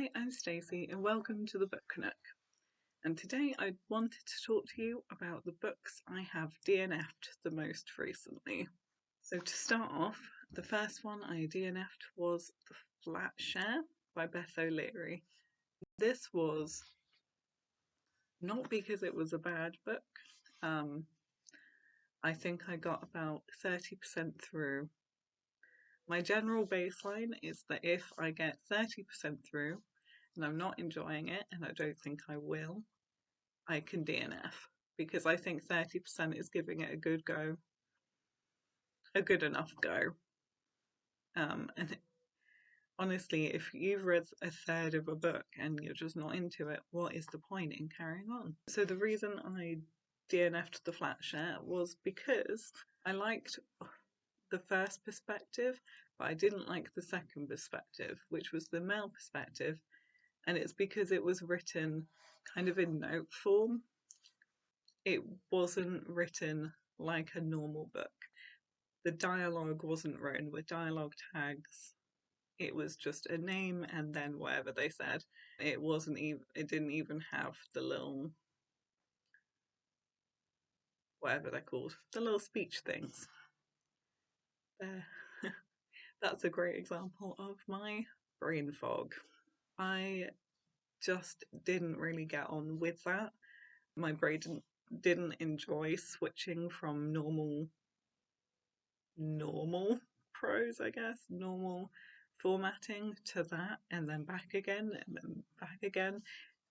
Hi, I'm Stacey and welcome to the Book Nook. And today I wanted to talk to you about the books I have DNF'd the most recently. So to start off, the first one I DNF'd was The Flatshare by Beth O'Leary. This was not because it was a bad book. I think I got about 30% through. My general baseline is that if I get 30% through and I'm not enjoying it, and I don't think I will, I can DNF, because I think 30% is giving it a good go, a good enough go. And honestly, if you've read a third of a book and you're just not into it, what is the point in carrying on? So the reason I DNF'd The Flatshare was because I liked the first perspective, but I didn't like the second perspective, which was the male perspective, and it's because it was written kind of in note form. It wasn't written like a normal book. The dialogue wasn't written with dialogue tags. It was just a name and then whatever they said. It didn't even have the little, whatever they're called, the little speech things. There. That's a great example of my brain fog. I just didn't really get on with that. My brain didn't enjoy switching from normal prose, I guess, normal formatting to that, and then back again, and then back again.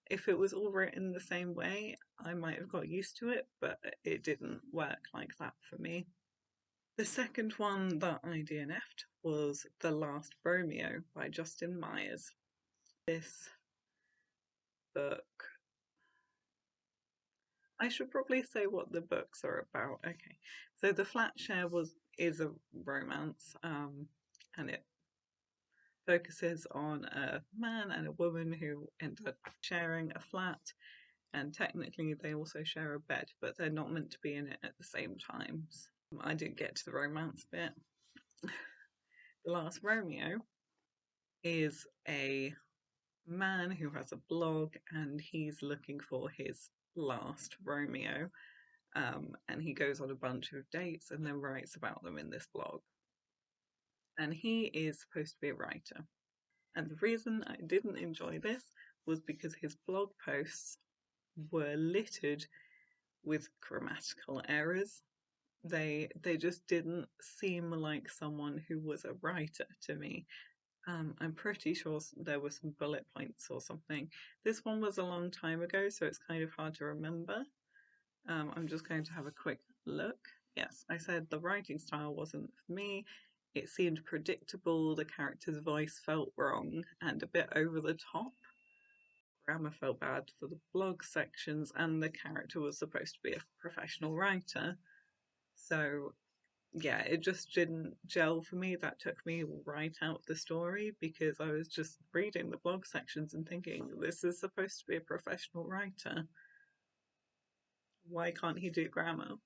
If it was all written the same way, I might have got used to it, but it didn't work like that for me. The second one that I DNF'd was The Last Romeo by Justin Myers. This book, I should probably say what the books are about. Okay, so The Flatshare is a romance, and it focuses on a man and a woman who end up sharing a flat, and technically they also share a bed, but they're not meant to be in it at the same times. I didn't get to the romance bit. The Last Romeo is a man who has a blog, and he's looking for his last Romeo, and he goes on a bunch of dates and then writes about them in this blog. And he is supposed to be a writer. And the reason I didn't enjoy this was because his blog posts were littered with grammatical errors. They just didn't seem like someone who was a writer to me. I'm pretty sure there were some bullet points or something. This one was a long time ago, so it's kind of hard to remember. I'm just going to have a quick look. Yes, I said the writing style wasn't for me. It seemed predictable, the character's voice felt wrong and a bit over the top. Grammar felt bad for the blog sections, and the character was supposed to be a professional writer. So yeah, it just didn't gel for me. That took me right out of the story, because I was just reading the blog sections and thinking, this is supposed to be a professional writer. Why can't he do grammar?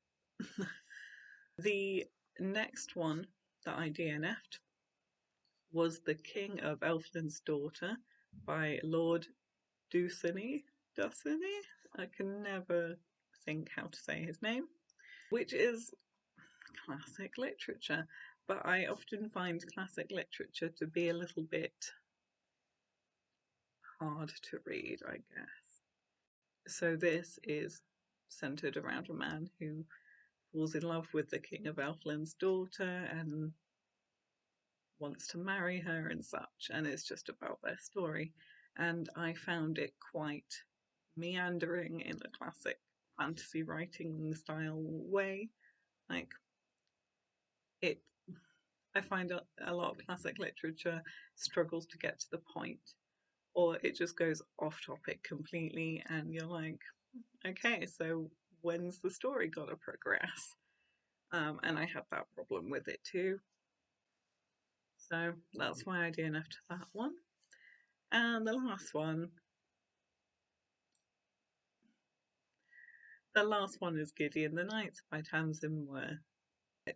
The next one that I DNF'd was The King of Elfland's Daughter by Lord Dusany. I can never think how to say his name, which is classic literature, but I often find classic literature to be a little bit hard to read, I guess. So this is centered around a man who falls in love with the King of Elfland's daughter and wants to marry her and such, and it's just about their story. And I found it quite meandering in a classic fantasy writing style way. Like, I find a lot of classic literature struggles to get to the point, or it just goes off topic completely, and you're like, okay, so when's the story gonna progress? And I had that problem with it too. So that's why I DNF'd that one. And the last one is Gideon the Knight by Tamsyn Muir.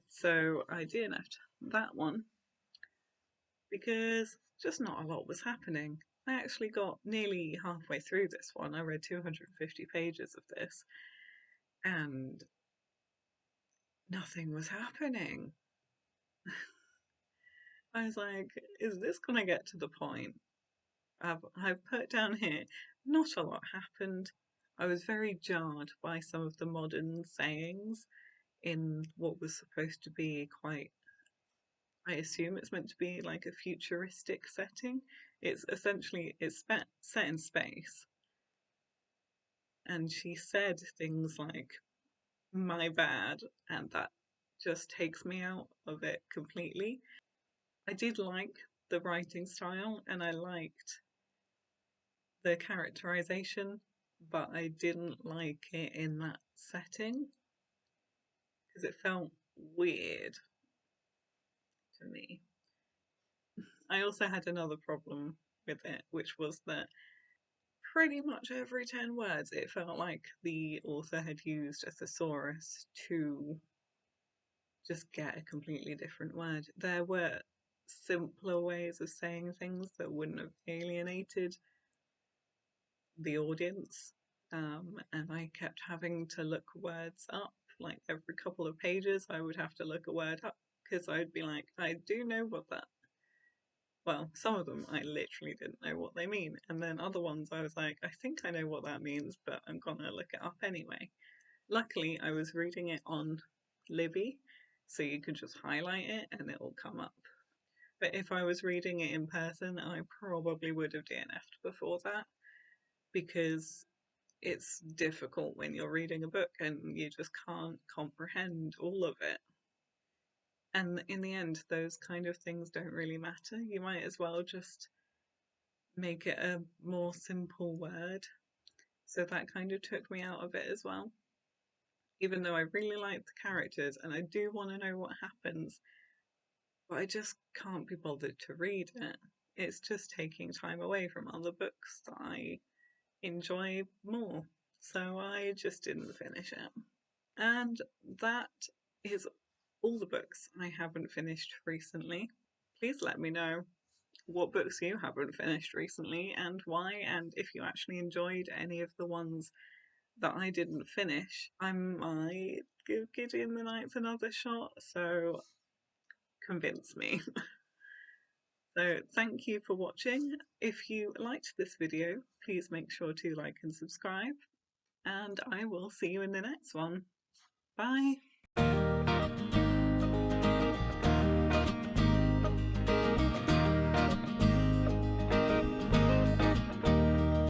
So I DNF'd that one because just not a lot was happening. I actually got nearly halfway through this one. I read 250 pages of this and nothing was happening. I was like, is this gonna get to the point? I've put down here, not a lot happened. I was very jarred by some of the modern sayings in what was supposed to be quite, I assume it's meant to be like a futuristic setting. It's essentially, it's set in space. And she said things like, my bad, and that just takes me out of it completely. I did like the writing style and I liked the characterization, but I didn't like it in that setting because it felt weird to me. I also had another problem with it, which was that pretty much every 10 words it felt like the author had used a thesaurus to just get a completely different word. There were simpler ways of saying things that wouldn't have alienated the audience, and I kept having to look words up. Like every couple of pages, I would have to look a word up because I'd be like, I do know what that. Well, some of them I literally didn't know what they mean, and then other ones I was like, I think I know what that means, but I'm gonna look it up anyway. Luckily, I was reading it on Libby, so you could just highlight it and it will come up. But if I was reading it in person, I probably would have DNF'd before that because it's difficult when you're reading a book and you just can't comprehend all of it. And in the end, those kind of things don't really matter. You might as well just make it a more simple word. So that kind of took me out of it as well. Even though I really like the characters and I do want to know what happens, but I just can't be bothered to read it. It's just taking time away from other books that I enjoy more. So I just didn't finish it. And that is all the books I haven't finished recently. Please let me know what books you haven't finished recently and why, and if you actually enjoyed any of the ones that I didn't finish. I might give Gideon the Nights another shot, so convince me. So thank you for watching. If you liked this video, please make sure to like and subscribe, and I will see you in the next one. Bye!